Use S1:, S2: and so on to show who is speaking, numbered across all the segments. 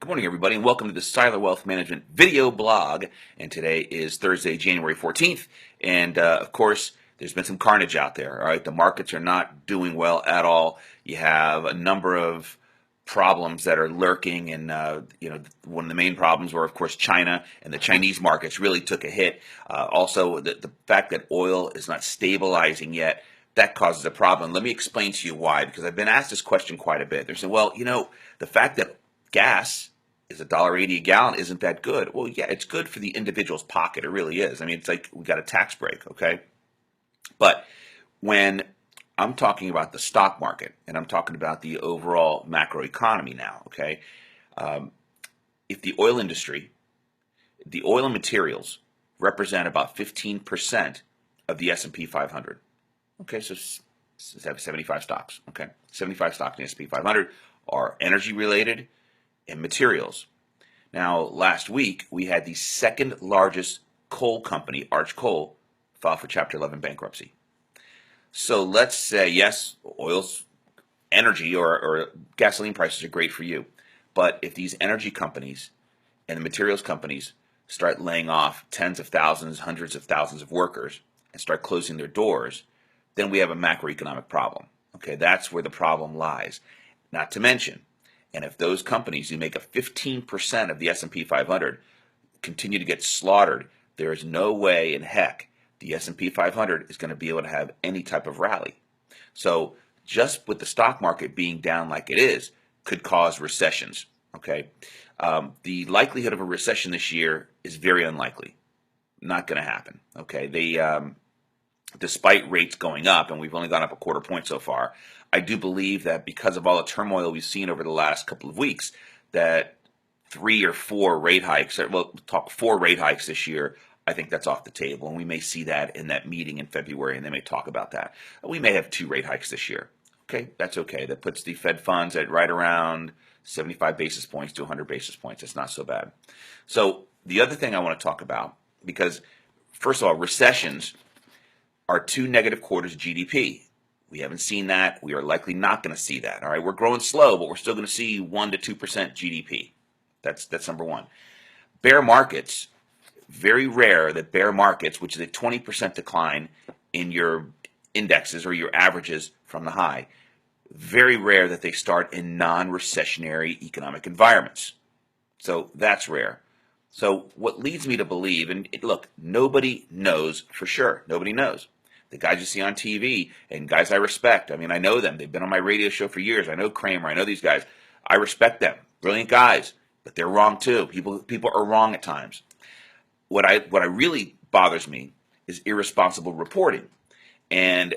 S1: Good morning, everybody, and welcome to the Siler Wealth Management video blog. And today is Thursday, January 14th. And of course, there's been some carnage out there. All right, the markets are not doing well at all. You have a number of problems that are lurking, and one of the main problems were, of course, China, and the Chinese markets really took a hit. Also, the fact that oil is not stabilizing yet. That causes a problem. Let me explain to you why, because I've been asked this question quite a bit. They're saying, well, the fact that gas is $1.80 a gallon isn't that good. Well, yeah, it's good for the individual's pocket. It really is. I mean, it's like we got a tax break, okay? But when I'm talking about the stock market and I'm talking about the overall macroeconomy now, okay? If the oil industry, the oil and materials represent about 15% of the S&P 500. Okay, so let's have 75 stocks, okay? 75 stocks in the S&P 500 are energy related and materials. Now, last week, we had the second largest coal company, Arch Coal, file for Chapter 11 bankruptcy. So let's say, yes, oil's energy or gasoline prices are great for you. But if these energy companies and the materials companies start laying off tens of thousands, hundreds of thousands of workers and start closing their doors, then we have a macroeconomic problem. Okay, that's where the problem lies. Not to mention, and if those companies who make up 15% of the S&P 500 continue to get slaughtered, there is no way in heck the S&P 500 is going to be able to have any type of rally. So just with the stock market being down like it is could cause recessions. Okay, the likelihood of a recession this year is very unlikely. Not going to happen. Okay, despite rates going up, and we've only gone up a quarter point so far, I do believe that because of all the turmoil we've seen over the last couple of weeks, that 3 or 4 rate hikes, well, talk 4 rate hikes this year, I think that's off the table, and we may see that in that meeting in February, and they may talk about that. We may have 2 rate hikes this year. Okay, that's okay. That puts the Fed funds at right around 75 basis points to 100 basis points. It's not so bad. So the other thing I want to talk about, because first of all, recessions are 2 negative quarters of GDP. We haven't seen that. We are likely not going to see that. All right, we're growing slow, but we're still going to see 1 to 2% GDP. That's number one. Bear markets, very rare that bear markets, which is a 20% decline in your indexes or your averages from the high, very rare that they start in non-recessionary economic environments. So that's rare. So what leads me to believe, and look, nobody knows for sure. Nobody knows. The guys you see on TV and guys I respect, I mean, I know them. They've been on my radio show for years. I know Kramer. I know these guys. I respect them. Brilliant guys, but they're wrong too. People are wrong at times. What really bothers me is irresponsible reporting. And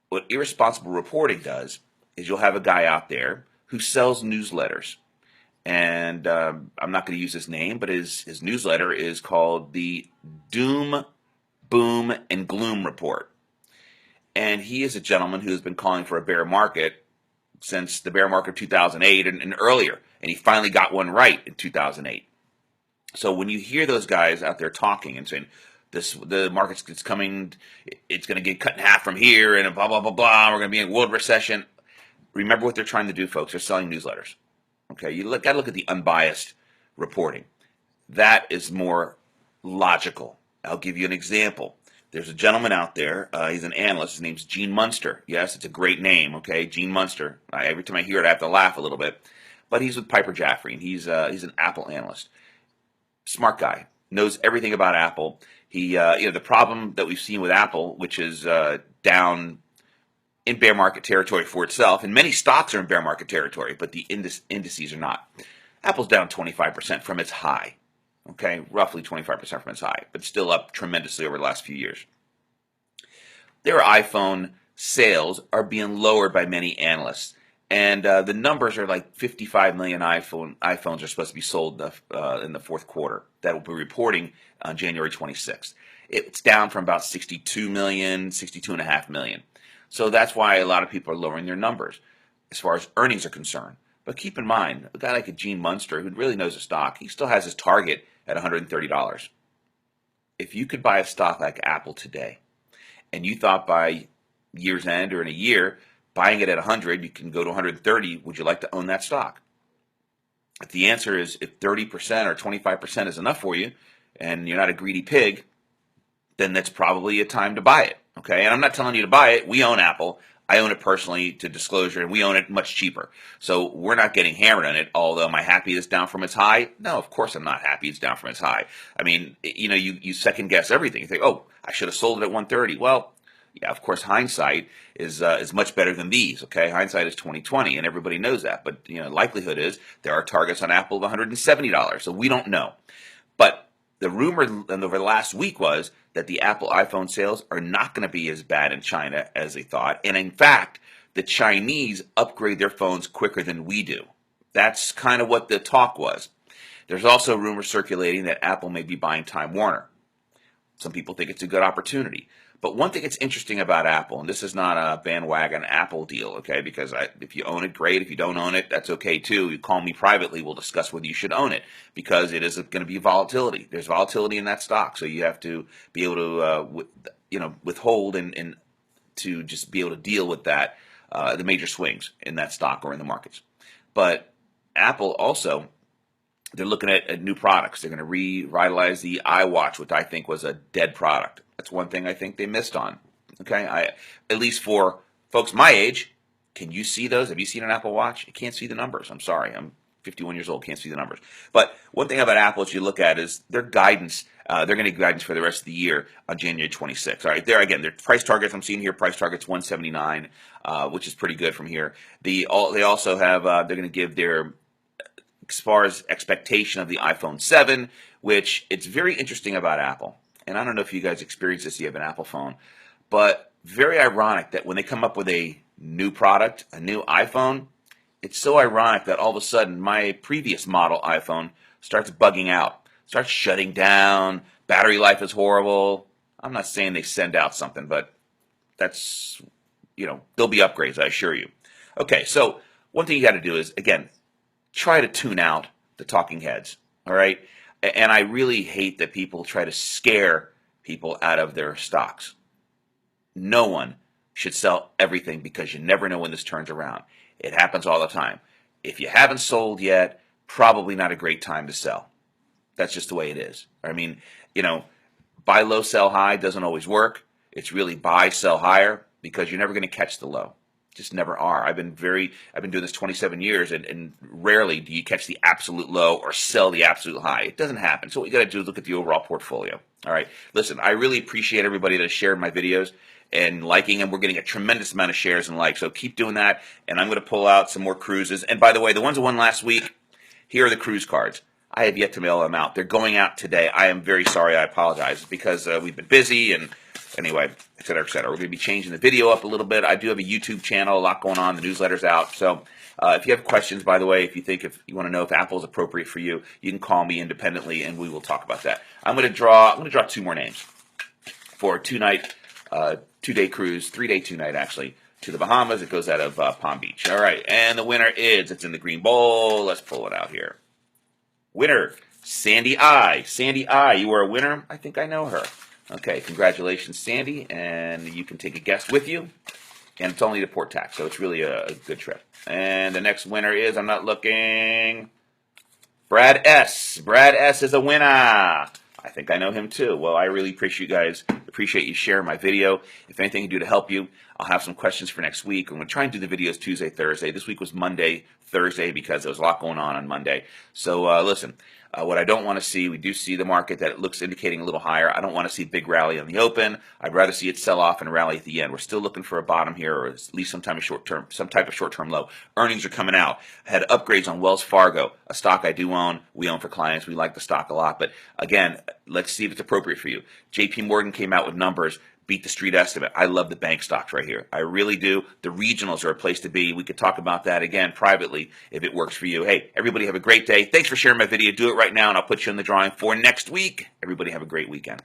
S1: what irresponsible reporting does is you'll have a guy out there who sells newsletters. And I'm not going to use his name, but his newsletter is called the Doom, Boom, and Gloom Report. And he is a gentleman who has been calling for a bear market since the bear market of 2008 and earlier. And he finally got one right in 2008. So when you hear those guys out there talking and saying, the market's coming, it's going to get cut in half from here, and blah, blah, blah, blah, we're going to be in a world recession. Remember what they're trying to do, folks. They're selling newsletters. Okay, you got to look at the unbiased reporting. That is more logical. I'll give you an example. There's a gentleman out there. He's an analyst. His name's Gene Munster. Yes, it's a great name. Okay, Gene Munster. Every time I hear it, I have to laugh a little bit. But he's with Piper Jaffray, and he's an Apple analyst. Smart guy. Knows everything about Apple. He, the problem that we've seen with Apple, which is down in bear market territory for itself, and many stocks are in bear market territory, but the indices are not. Apple's down 25% from its high. Okay, roughly 25% from its high, but still up tremendously over the last few years. Their iPhone sales are being lowered by many analysts, and the numbers are like 55 million iPhones are supposed to be sold in the fourth quarter. That will be reporting on January 26th. It's down from about 62 million, 62.5 million. So that's why a lot of people are lowering their numbers as far as earnings are concerned. But keep in mind, a guy like a Gene Munster, who really knows the stock, he still has his target at $130. If you could buy a stock like Apple today, and you thought by year's end or in a year, buying it at 100, you can go to 130, would you like to own that stock? If the answer is if 30% or 25% is enough for you and you're not a greedy pig, then that's probably a time to buy it. Okay. And I'm not telling you to buy it. We own Apple. I own it personally to disclosure, and we own it much cheaper. So we're not getting hammered on it. Although, am I happy it's down from its high? No, of course I'm not happy it's down from its high. I mean, you second guess everything. You think, oh, I should have sold it at 130. Well, yeah, of course, hindsight is much better than these. Okay, hindsight is 2020, and everybody knows that. But likelihood is there are targets on Apple of $170. So we don't know. But the rumor over the last week was that the Apple iPhone sales are not going to be as bad in China as they thought. And in fact, the Chinese upgrade their phones quicker than we do. That's kind of what the talk was. There's also rumors circulating that Apple may be buying Time Warner. Some people think it's a good opportunity. But one thing that's interesting about Apple, and this is not a bandwagon Apple deal, okay, because if you own it, great. If you don't own it, that's okay too. You call me privately, we'll discuss whether you should own it, because it is going to be volatility. There's volatility in that stock, so you have to be able to withhold and to just be able to deal with that, the major swings in that stock or in the markets. But Apple also, they're looking at new products. They're going to revitalize the iWatch, which I think was a dead product. That's one thing I think they missed on. Okay, at least for folks my age, can you see those? Have you seen an Apple Watch? You can't see the numbers. I'm sorry, I'm 51 years old, can't see the numbers. But one thing about Apple that you look at is their guidance. They're going to give guidance for the rest of the year on January 26th. All right, there again, their price targets I'm seeing here. Price targets 179, which is pretty good from here. They also have they're going to give their as far as expectation of the iPhone 7, which it's very interesting about Apple. And I don't know if you guys experience this, you have an Apple phone, but very ironic that when they come up with a new product, a new iPhone, it's so ironic that all of a sudden my previous model iPhone starts bugging out, starts shutting down, battery life is horrible. I'm not saying they send out something, but that's, there'll be upgrades, I assure you. Okay, so one thing you got to do is, again, try to tune out the talking heads, all right? And I really hate that people try to scare people out of their stocks. No one should sell everything because you never know when this turns around. It happens all the time. If you haven't sold yet, probably not a great time to sell. That's just the way it is. I mean, buy low, sell high doesn't always work. It's really buy, sell higher, because you're never going to catch the low. Just never are. I've been doing this 27 years, and rarely do you catch the absolute low or sell the absolute high. It doesn't happen. So what you got to do is look at the overall portfolio. All right. Listen, I really appreciate everybody that has shared my videos and liking them. We're getting a tremendous amount of shares and likes, so keep doing that. And I'm going to pull out some more cruises. And by the way, the ones that won last week, here are the cruise cards. I have yet to mail them out. They're going out today. I am very sorry. I apologize because we've been busy and anyway, et cetera, et cetera. We're going to be changing the video up a little bit. I do have a YouTube channel, a lot going on. The newsletter's out. So if you have questions, by the way, if you want to know if Apple is appropriate for you, you can call me independently and we will talk about that. I'm going to draw two more names for a 2-night, 2-day cruise, 3-day, 2-night actually, to the Bahamas. It goes out of Palm Beach. All right. And the winner is, it's in the green bowl. Let's pull it out here. Winner, Sandy I. Sandy I, you are a winner. I think I know her. Okay, congratulations, Sandy, and you can take a guest with you, and it's only the port tax, so it's really a good trip. And the next winner is, I'm not looking, Brad S. Brad S. is a winner. I think I know him too. Well, I really appreciate you guys. Appreciate you sharing my video. If anything I can do to help you, I'll have some questions for next week. I'm going to try and do the videos Tuesday, Thursday. This week was Monday, Thursday, because there was a lot going on Monday. So listen, what I don't want to see, we do see the market that it looks indicating a little higher. I don't want to see a big rally on the open. I'd rather see it sell off and rally at the end. We're still looking for a bottom here, or at least some type of short-term low. Earnings are coming out. I had upgrades on Wells Fargo, a stock I do own. We own for clients. We like the stock a lot. But again, let's see if it's appropriate for you. JP Morgan came out with numbers, beat the street estimate. I love the bank stocks right here. I really do. The regionals are a place to be. We could talk about that again privately if it works for you. Hey, everybody have a great day. Thanks for sharing my video. Do it right now, and I'll put you in the drawing for next week. Everybody have a great weekend.